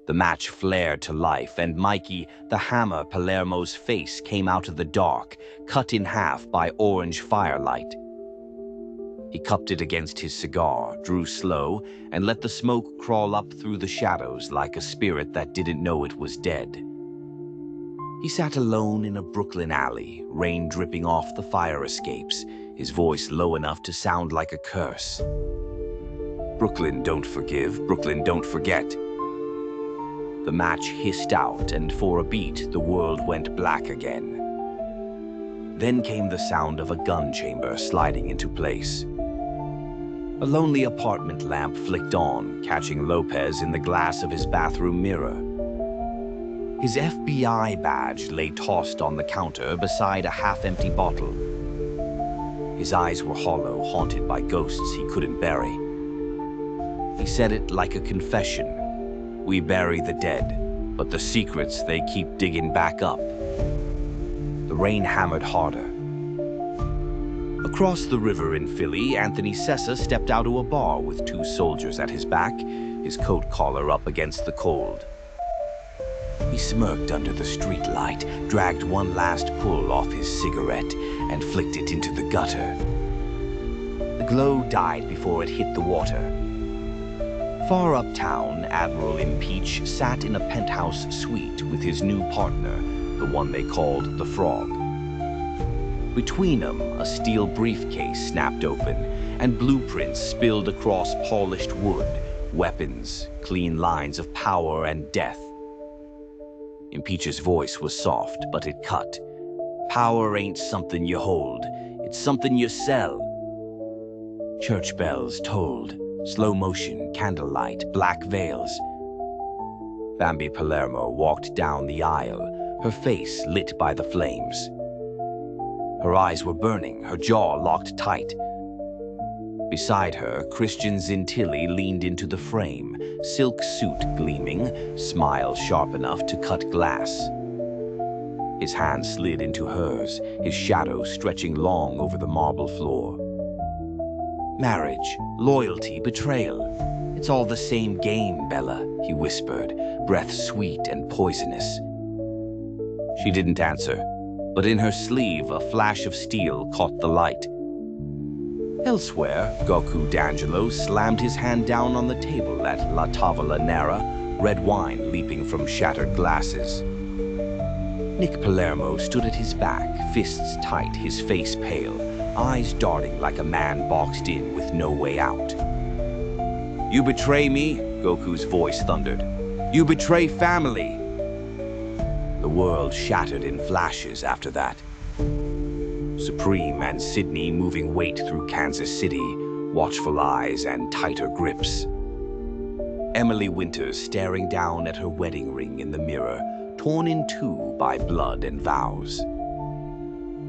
The match flared to life, and Mikey, the hammer Palermo's face, came out of the dark, cut in half by orange firelight. He cupped it against his cigar, drew slow, and let the smoke crawl up through the shadows like a spirit that didn't know it was dead. He sat alone in a Brooklyn alley, rain dripping off the fire escapes, his voice low enough to sound like a curse. Brooklyn don't forgive, Brooklyn don't forget. The match hissed out, and for a beat, the world went black again. Then came the sound of a gun chamber sliding into place. A lonely apartment lamp flicked on, catching Lopez in the glass of his bathroom mirror. His FBI badge lay tossed on the counter beside a half-empty bottle. His eyes were hollow, haunted by ghosts he couldn't bury. He said it like a confession. We bury the dead, but the secrets they keep digging back up. The rain hammered harder. Across the river in Philly, Anthony Sessa stepped out of a bar with 2 soldiers at his back, his coat collar up against the cold. He smirked under the streetlight, dragged one last pull off his cigarette, and flicked it into the gutter. The glow died before it hit the water. Far uptown, Admiral Impeach sat in a penthouse suite with his new partner, the one they called the Frog. Between them, a steel briefcase snapped open, and blueprints spilled across polished wood, weapons, clean lines of power and death. Impeach's voice was soft, but it cut. Power ain't something you hold, it's something you sell. Church bells tolled. Slow motion, candlelight, black veils. Bambi Palermo walked down the aisle, her face lit by the flames. Her eyes were burning, her jaw locked tight. Beside her, Christian Zintilli leaned into the frame, silk suit gleaming, smile sharp enough to cut glass. His hand slid into hers, his shadow stretching long over the marble floor. Marriage, loyalty, betrayal. It's all the same game, Bella, he whispered, breath sweet and poisonous. She didn't answer, but in her sleeve a flash of steel caught the light. Elsewhere, Goku D'Angelo slammed his hand down on the table at La Tavola Nera, red wine leaping from shattered glasses. Nick Palermo stood at his back, fists tight, his face pale, eyes darting like a man boxed in with no way out. You betray me, Goku's voice thundered. You betray family. The world shattered in flashes after that. Supreme and Sydney moving weight through Kansas City, watchful eyes and tighter grips. Emily Winters staring down at her wedding ring in the mirror, torn in two by blood and vows.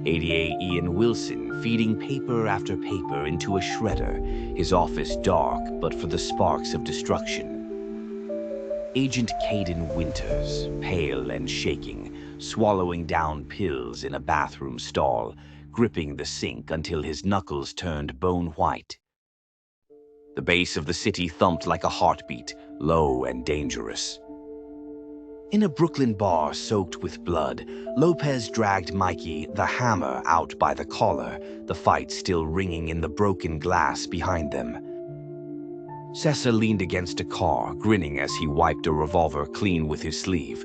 ADA Ian Wilson feeding paper after paper into a shredder, his office dark but for the sparks of destruction. Agent Caden Winters, pale and shaking, swallowing down pills in a bathroom stall, gripping the sink until his knuckles turned bone white. The bass of the city thumped like a heartbeat, low and dangerous. In a Brooklyn bar soaked with blood, Lopez dragged Mikey, the hammer, out by the collar, the fight still ringing in the broken glass behind them. Sessa leaned against a car, grinning as he wiped a revolver clean with his sleeve.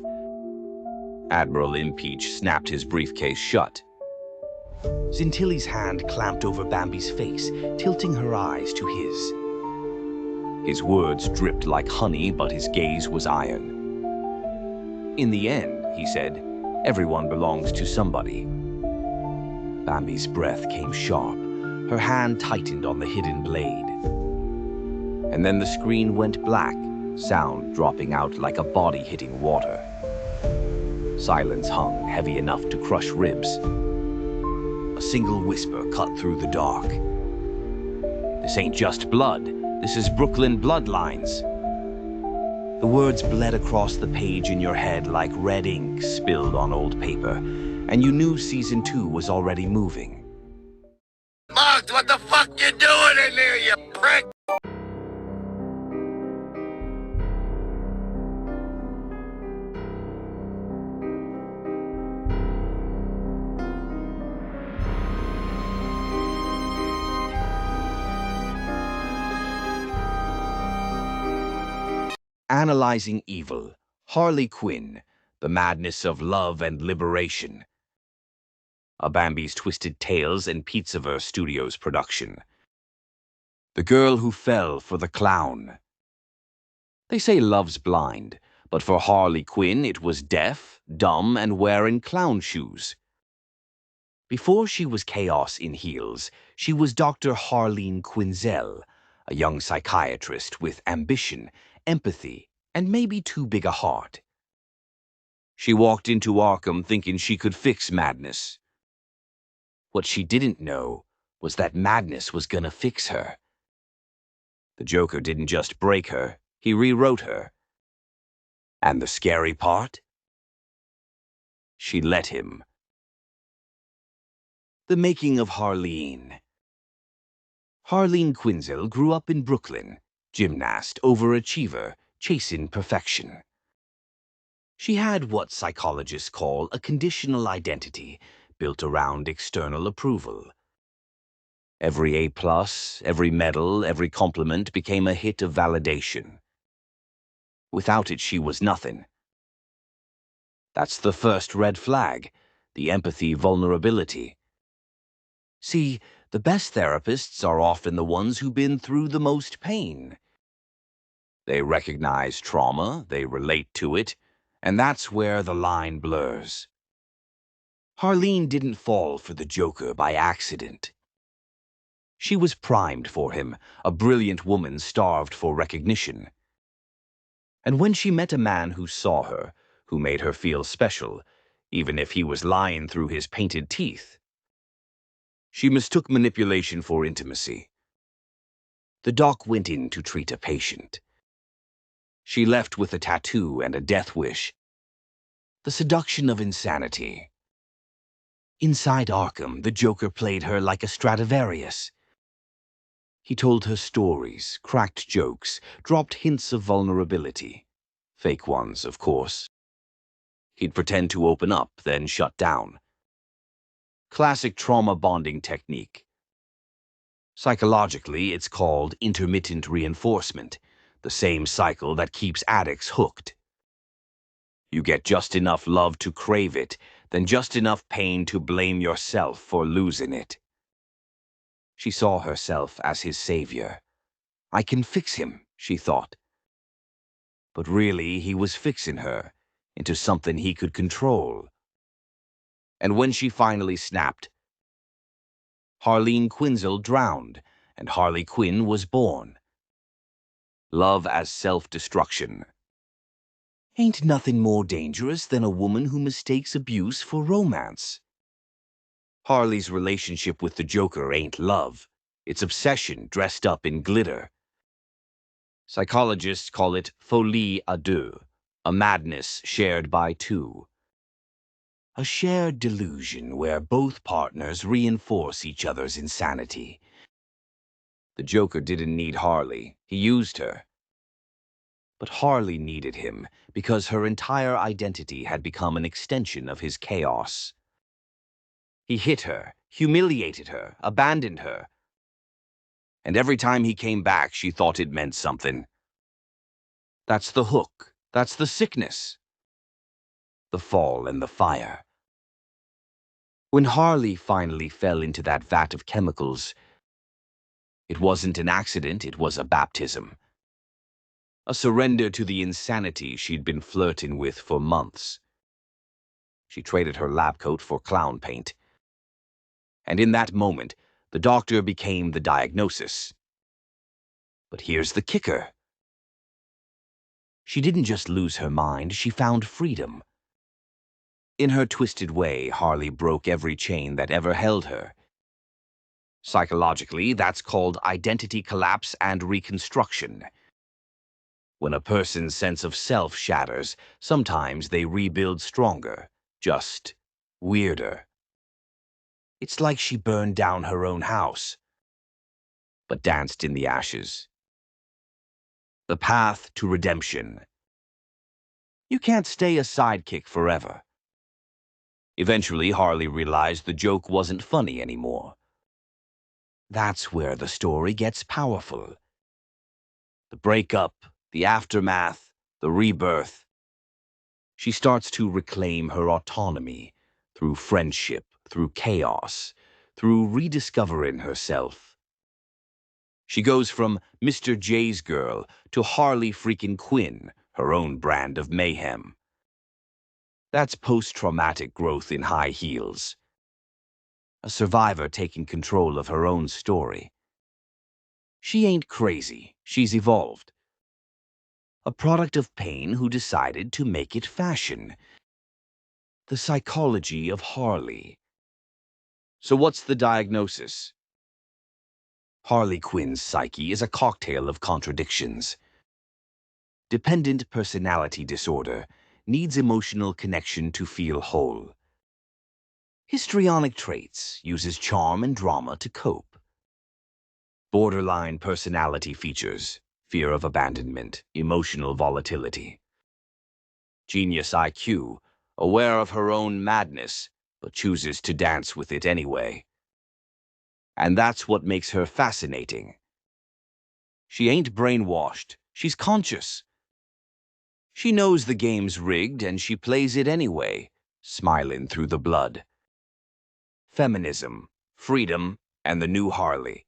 Admiral Impeach snapped his briefcase shut. Zintilli's hand clamped over Bambi's face, tilting her eyes to his. His words dripped like honey, but his gaze was iron. In the end, he said, everyone belongs to somebody. Bambi's breath came sharp. Her hand tightened on the hidden blade. And then the screen went black, sound dropping out like a body hitting water. Silence hung, heavy enough to crush ribs. A single whisper cut through the dark. This ain't just blood. This is Brooklyn bloodlines. The words bled across the page in your head like red ink spilled on old paper, and you knew season 2 was already moving. Mugs, what the fuck you doing in there, you prick? Analyzing Evil, Harley Quinn, The Madness of Love and Liberation. A Bambi's Twisted Tales and Pizzaverse Studios production. The Girl Who Fell for the Clown. They say love's blind, but for Harley Quinn it was deaf, dumb, and wearing clown shoes. Before she was Chaos in Heels, she was Dr. Harleen Quinzel, a young psychiatrist with ambition, empathy, and maybe too big a heart. She walked into Arkham thinking she could fix madness. What she didn't know was that madness was gonna fix her. The Joker didn't just break her, he rewrote her. And the scary part? She let him. The making of Harleen. Harleen Quinzel grew up in Brooklyn, gymnast, overachiever, chasing perfection. She had what psychologists call a conditional identity, built around external approval. Every A+, every medal, every compliment became a hit of validation. Without it, she was nothing. That's the first red flag, the empathy vulnerability. See, the best therapists are often the ones who've been through the most pain. They recognize trauma, they relate to it, and that's where the line blurs. Harleen didn't fall for the Joker by accident. She was primed for him, a brilliant woman starved for recognition. And when she met a man who saw her, who made her feel special, even if he was lying through his painted teeth, she mistook manipulation for intimacy. The doc went in to treat a patient. She left with a tattoo and a death wish. The seduction of insanity. Inside Arkham, the Joker played her like a Stradivarius. He told her stories, cracked jokes, dropped hints of vulnerability. Fake ones, of course. He'd pretend to open up, then shut down. Classic trauma bonding technique. Psychologically, it's called intermittent reinforcement, the same cycle that keeps addicts hooked. You get just enough love to crave it, then just enough pain to blame yourself for losing it. She saw herself as his savior. I can fix him, she thought. But really, he was fixing her into something he could control. And when she finally snapped, Harleen Quinzel drowned, and Harley Quinn was born. Love as self-destruction. Ain't nothing more dangerous than a woman who mistakes abuse for romance. Harley's relationship with the Joker ain't love. It's obsession dressed up in glitter. Psychologists call it folie à deux, a madness shared by two. A shared delusion where both partners reinforce each other's insanity. The Joker didn't need Harley, he used her. But Harley needed him because her entire identity had become an extension of his chaos. He hit her, humiliated her, abandoned her. And every time he came back, she thought it meant something. That's the hook. That's the sickness. The fall and the fire. When Harley finally fell into that vat of chemicals, it wasn't an accident, it was a baptism. A surrender to the insanity she'd been flirting with for months. She traded her lab coat for clown paint. And in that moment, the doctor became the diagnosis. But here's the kicker. She didn't just lose her mind, she found freedom. In her twisted way, Harley broke every chain that ever held her. Psychologically, that's called identity collapse and reconstruction. When a person's sense of self shatters, sometimes they rebuild stronger, just weirder. It's like she burned down her own house, but danced in the ashes. The path to redemption. You can't stay a sidekick forever. Eventually, Harley realized the joke wasn't funny anymore. That's where the story gets powerful. The breakup, the aftermath, the rebirth. She starts to reclaim her autonomy through friendship, through chaos, through rediscovering herself. She goes from Mr. J's girl to Harley freaking Quinn, her own brand of mayhem. That's post-traumatic growth in high heels. A survivor taking control of her own story. She ain't crazy, she's evolved. A product of pain who decided to make it fashion. The psychology of Harley. So what's the diagnosis? Harley Quinn's psyche is a cocktail of contradictions. Dependent personality disorder needs emotional connection to feel whole. Histrionic traits uses charm and drama to cope. Borderline personality features, fear of abandonment, emotional volatility. Genius IQ, aware of her own madness, but chooses to dance with it anyway. And that's what makes her fascinating. She ain't brainwashed, she's conscious. She knows the game's rigged and she plays it anyway, smiling through the blood. Feminism, freedom, and the new Harley.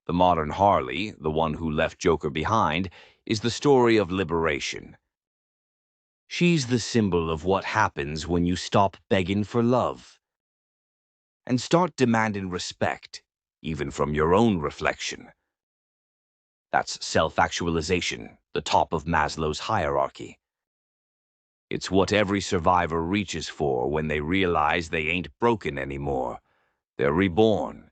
The modern Harley, the one who left Joker behind, is the story of liberation. She's the symbol of what happens when you stop begging for love and start demanding respect, even from your own reflection. That's self-actualization, the top of Maslow's hierarchy. It's what every survivor reaches for when they realize they ain't broken anymore. They're reborn.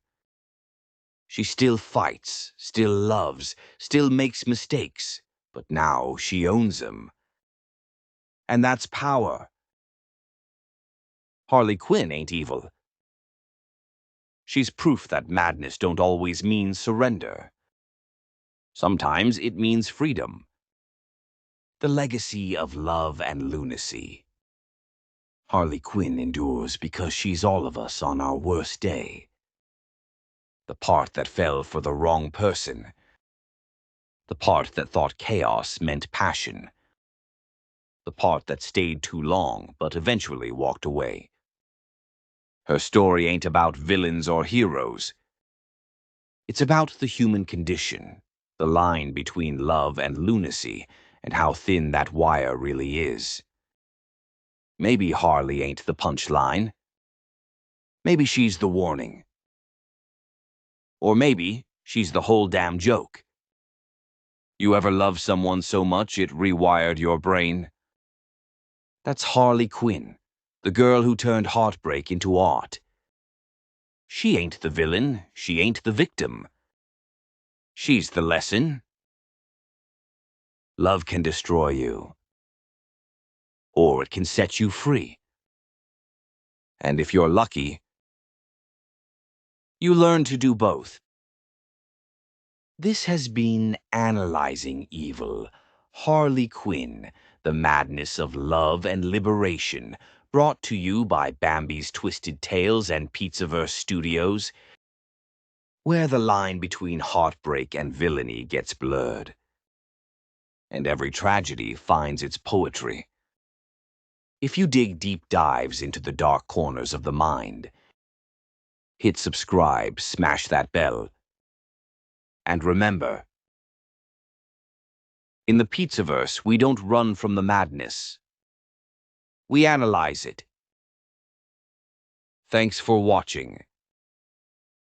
She still fights, still loves, still makes mistakes, but now she owns them. And that's power. Harley Quinn ain't evil. She's proof that madness don't always mean surrender. Sometimes it means freedom. The legacy of love and lunacy. Harley Quinn endures because she's all of us on our worst day. The part that fell for the wrong person. The part that thought chaos meant passion. The part that stayed too long but eventually walked away. Her story ain't about villains or heroes. It's about the human condition, the line between love and lunacy, and how thin that wire really is. Maybe Harley ain't the punchline. Maybe she's the warning. Or maybe she's the whole damn joke. You ever love someone so much it rewired your brain? That's Harley Quinn, the girl who turned heartbreak into art. She ain't the villain, she ain't the victim. She's the lesson. Love can destroy you. Or it can set you free. And if you're lucky, you learn to do both. This has been Analyzing Evil, Harley Quinn, the madness of love and liberation, brought to you by Bambi's Twisted Tales and Pizzaverse Studios, where the line between heartbreak and villainy gets blurred. And every tragedy finds its poetry. If you dig deep dives into the dark corners of the mind, hit subscribe, smash that bell. And remember, in the Pizzaverse, we don't run from the madness. We analyze it. Thanks for watching.